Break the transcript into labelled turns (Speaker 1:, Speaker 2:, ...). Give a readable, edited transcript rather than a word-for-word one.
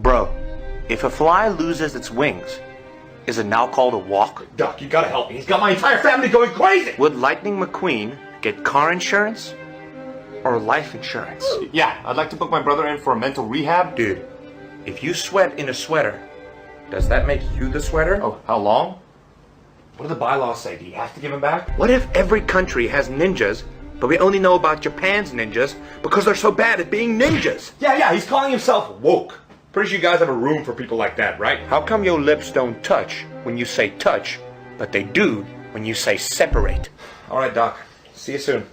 Speaker 1: Bro, if a fly loses its wings, is it now called a walk?
Speaker 2: Doc, you gotta help me. He's got my entire family going crazy!
Speaker 1: Would Lightning McQueen get car insurance or life insurance?
Speaker 2: Yeah, I'd like to book my brother in for a mental rehab.
Speaker 1: Dude, if you sweat in a sweater, does that make you the sweater?
Speaker 2: Oh, how long? What do the bylaws say? Do you have to give him back?
Speaker 1: What if every country has ninjas, but we only know about Japan's ninjas because they're so bad at being ninjas?
Speaker 2: Yeah, he's calling himself woke. Pretty sure you guys have a room for people like that, right?
Speaker 1: How come your lips don't touch when you say touch, but they do when you say separate?
Speaker 2: All right, Doc. See you soon.